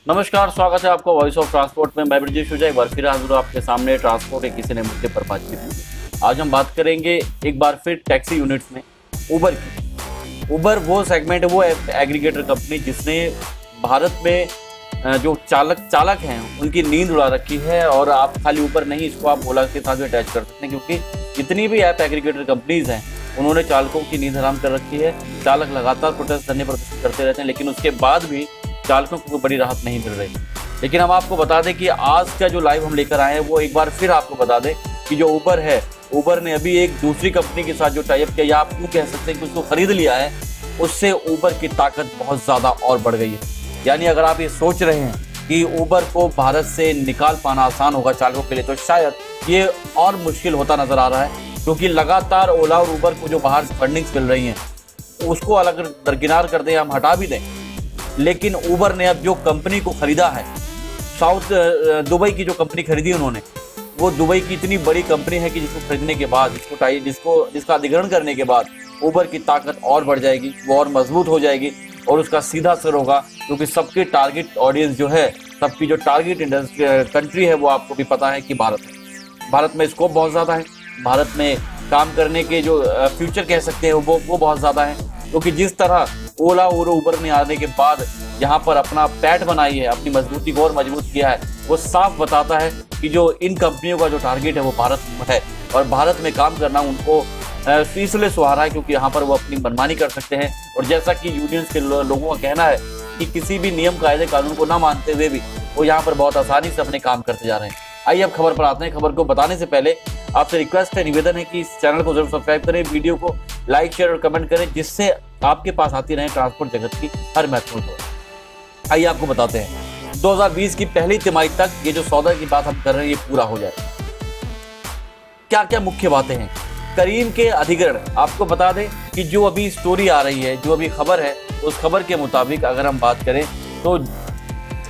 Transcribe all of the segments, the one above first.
नमस्कार, स्वागत है आपका वॉइस ऑफ ट्रांसपोर्ट में। मैं ब्रजेश शुजा एक बार फिर हाजिर हूं आपके सामने ट्रांसपोर्ट के किसी नए मुद्दे पर बातचीत में। आज हम बात करेंगे एक बार फिर टैक्सी यूनिट्स में उबर की। उबर वो सेगमेंट है, वो एग्रीगेटर कंपनी जिसने भारत में जो चालक हैं उनकी नींद उड़ा रखी है। और आप खाली उबर नहीं, इसको आप ओला के साथ भी अटैच कर सकते हैं, क्योंकि जितनी भी ऐप एग्रीगेटर कंपनीज हैं उन्होंने चालकों की नींद हराम कर रखी है। चालक लगातार प्रोटेस्ट धरने प्रदर्शन करते रहते हैं, लेकिन उसके बाद भी चालकों को बड़ी राहत नहीं मिल रही। लेकिन हम आपको बता दें कि आज का जो लाइव हम लेकर आए हैं वो एक बार फिर आपको बता दें कि जो उबर है, उबर ने अभी एक दूसरी कंपनी के साथ जो टाइप किया, या आप यूँ कह सकते हैं कि उसको खरीद लिया है, उससे उबर की ताकत बहुत ज़्यादा और बढ़ गई है। यानी अगर आप ये सोच रहे हैं कि उबर को भारत से निकाल पाना आसान होगा चालकों के लिए, तो शायद ये और मुश्किल होता नजर आ रहा है, क्योंकि लगातार ओला और उबर को जो बाहर फंडिंग्स मिल रही हैं उसको अलग दरकिनार कर दें, हम हटा भी दें, लेकिन उबर ने अब जो कंपनी को खरीदा है, दुबई की जो कंपनी खरीदी उन्होंने, वो दुबई की इतनी बड़ी कंपनी है कि जिसको खरीदने के बाद, जिसका अधिग्रहण करने के बाद उबर की ताकत और बढ़ जाएगी, वो और मजबूत हो जाएगी और उसका सीधा असर होगा। क्योंकि सबके टारगेट ऑडियंस जो है, सबकी जो टारगेट कंट्री है, वो आपको भी पता है कि भारत है। भारत में स्कोप बहुत ज़्यादा है, भारत में काम करने के जो फ्यूचर कह सकते हैं वो बहुत ज़्यादा है। क्योंकि जिस तरह ओला और उबर ने आने के बाद यहाँ पर अपना पैठ बनाई है, अपनी मजबूती को और मजबूत किया है, वो साफ बताता है कि जो इन कंपनियों का जो टारगेट है वो भारत है, और भारत में काम करना उनको इसलिए सुहारा है क्योंकि यहाँ पर वो अपनी मनमानी कर सकते हैं। और जैसा कि यूनियंस के लोगों का कहना है कि किसी भी नियम कायदे कानून को ना मानते हुए भी वो यहाँ पर बहुत आसानी से अपने काम करते जा रहे हैं। आइए अब खबर पर आते हैं। खबर को बताने से पहले आपसे रिक्वेस्ट है, निवेदन है कि इस चैनल को जरूर सब्सक्राइब करें, वीडियो को लाइक शेयर और कमेंट करें, जिससे आपके पास आती रहे ट्रांसपोर्ट जगत की हर महत्वपूर्ण खबर। आइए आपको बताते हैं, 2020 की पहली तिमाही तक ये जो सौदा की बात हम कर रहे हैं ये पूरा हो जाए। क्या क्या मुख्य बातें हैं? करीम के अधिग्रहण, आपको बता दें कि जो अभी स्टोरी आ रही है, जो अभी खबर है, उस खबर के मुताबिक अगर हम बात करें तो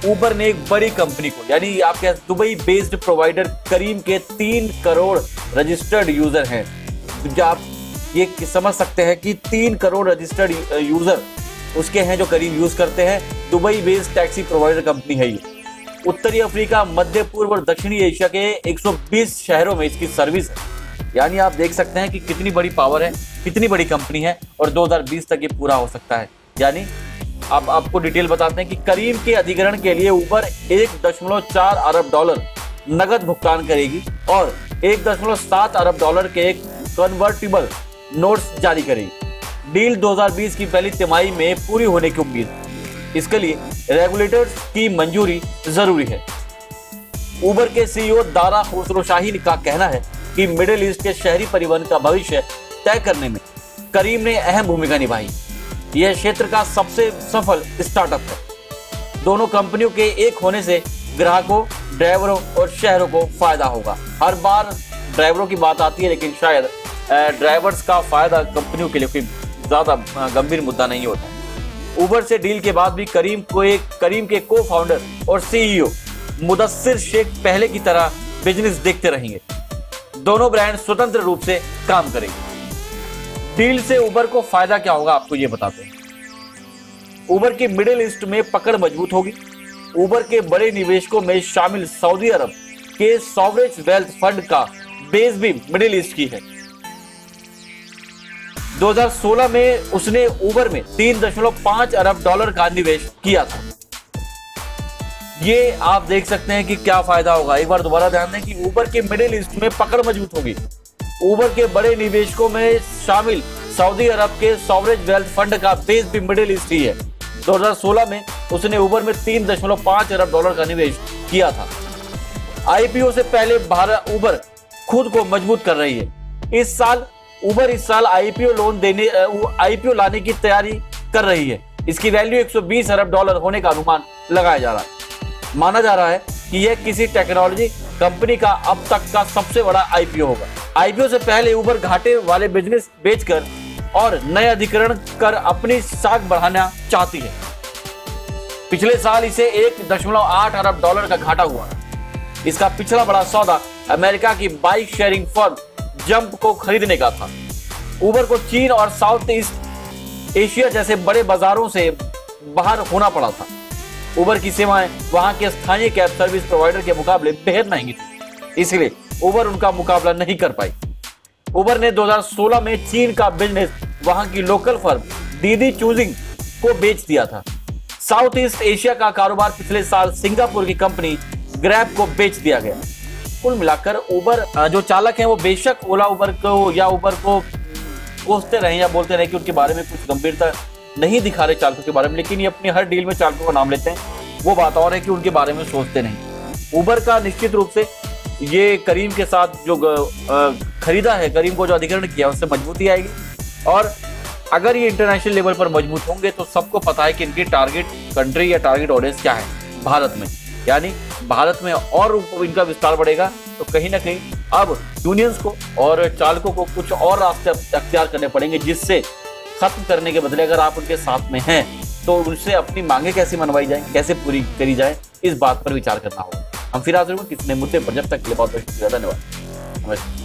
उबर ने एक बड़ी कंपनी को, यानी आप क्या दुबई बेस्ड प्रोवाइडर करीम के 3 करोड़ रजिस्टर्ड यूजर हैं। तो आप ये समझ सकते हैं कि 3 करोड़ रजिस्टर्ड यूजर उसके हैं जो करीम यूज करते हैं। Dubai based taxi provider company है ये। उत्तरी अफ्रीका, मध्य पूर्व और दक्षिणी एशिया के 120 शहरों में इसकी सर्विस है। यानी आप देख सकते हैं कि कितनी बड़ी पावर है, कितनी बड़ी कंपनी है, और 2020 तक ये पूरा हो सकता है। यानी अब आपको डिटेल बताते हैं कि करीम के अधिग्रहण के लिए उबर 1.4 अरब डॉलर नगद भुगतान करेगी और 1.7 अरब डॉलर के एक कन्वर्टिबल नोट्स जारी करेगी। डील 2020 की पहली तिमाही में पूरी होने की उम्मीद है। इसके लिए रेगुलेटर्स की मंजूरी जरूरी है। उबर के सीईओ दारा खुसरो शाही का कहना है कि मिडिल ईस्ट के शहरी परिवहन का भविष्य तय करने में करीम ने अहम भूमिका निभाई। यह क्षेत्र का सबसे सफल स्टार्टअप है। दोनों कंपनियों के एक होने से ग्राहकों, ड्राइवरों और शहरों को फायदा होगा। हर बार ड्राइवरों की बात आती है, लेकिन शायद ड्राइवर्स का फायदा कंपनियों के लिए कोई ज्यादा गंभीर मुद्दा नहीं होता। उबर से डील के बाद भी करीम के को फाउंडर और सीईओ मुदस्सिर शेख पहले की तरह बिजनेस देखते रहेंगे। दोनों ब्रांड स्वतंत्र रूप से काम करेंगे। डील से उबर को फायदा क्या होगा, आपको ये बताते हैं। उबर की मिडिल ईस्ट में पकड़ मजबूत होगी। उबर के बड़े निवेशकों में शामिल सऊदी अरब के सॉवरेज वेल्थ फंड का बेस भी मिडिल ईस्ट की है। 2016 में उसने उबर में 3.5 अरब डॉलर का निवेश किया था। ये आप देख सकते हैं कि क्या फायदा होगा। एक बार दोबारा ध्यान दें कि उबर के मिडिल ईस्ट में पकड़ मजबूत होगी। उबर के बड़े निवेशकों में शामिल सऊदी अरब के सॉवरेज वेल्थ फंड का बेस भी मिडिल ईस्ट ही है। 2016 में उसने उबर में 3.5 अरब डॉलर का निवेश किया था। आईपीओ से पहले उबर खुद को मजबूत कर रही है। इस साल आईपीओ लाने की तैयारी कर रही है। इसकी वैल्यू 120 अरब डॉलर होने का अनुमान लगाया जा रहा है। माना जा रहा है कि यह किसी टेक्नोलॉजी कंपनी का अब तक का सबसे बड़ा आईपीओ होगा। आईपीओ से पहले उबर घाटे वाले बिजनेस बेचकर और नए अधिग्रहण कर अपनी साख बढ़ाना चाहती है। पिछले साल इसे 1.8 अरब डॉलर का घाटा हुआ। इसका पिछला बड़ा सौदा अमेरिका की बाइक शेयरिंग फर्म जंप को खरीदने का था। उबर को चीन और साउथ ईस्ट एशिया जैसे बड़े बाजारों से बाहर होना पड़ा था। उबर की सेवाएं वहां के स्थानीय कैब सर्विस प्रोवाइडर के मुकाबले बेहद महंगी थी, इसलिए उबर उनका मुकाबला नहीं कर पाई। उबर ने 2016 में चीन का बिजनेस वहां की लोकल फर्म दीदी चूजिंग को बेच दिया था। साउथ ईस्ट एशिया का कारोबार पिछले साल सिंगापुर की कंपनी ग्रैब को बेच दिया गया। कुल मिलाकर उबर जो चालक हैं वो बेशक ओला उबर को या उबर को कोसते रहे या बोलते रहे कि उनके बारे में कुछ गंभीरता नहीं दिखा रहे चालकों के बारे में, लेकिन ये अपनी हर डील में चालकों का नाम लेते हैं। वो बात और है कि उनके बारे में सोचते नहीं। उबर का निश्चित रूप से ये करीम के साथ जो खरीदा है, करीम को जो अधिग्रहण किया उससे मजबूती आएगी, और अगर ये इंटरनेशनल लेवल पर मजबूत होंगे तो सबको पता है कि इनकी टारगेट कंट्री या टारगेट ऑडियंस क्या है भारत में, यानी भारत में और इनका विस्तार बढ़ेगा। तो कहीं ना कहीं अब यूनियंस को और चालकों को कुछ और रास्ते अख्तियार करने पड़ेंगे, जिससे खत्म करने के बदले अगर आप उनके साथ में हैं तो उनसे अपनी मांगे कैसे मनवाई जाए, कैसे पूरी करी जाए, इस बात पर विचार करना होगा। हम फिर हाजिर होंगे किसी नए मुद्दे पर, जब तक के लिए बहुत बहुत शुक्रिया, धन्यवाद, नमस्कार।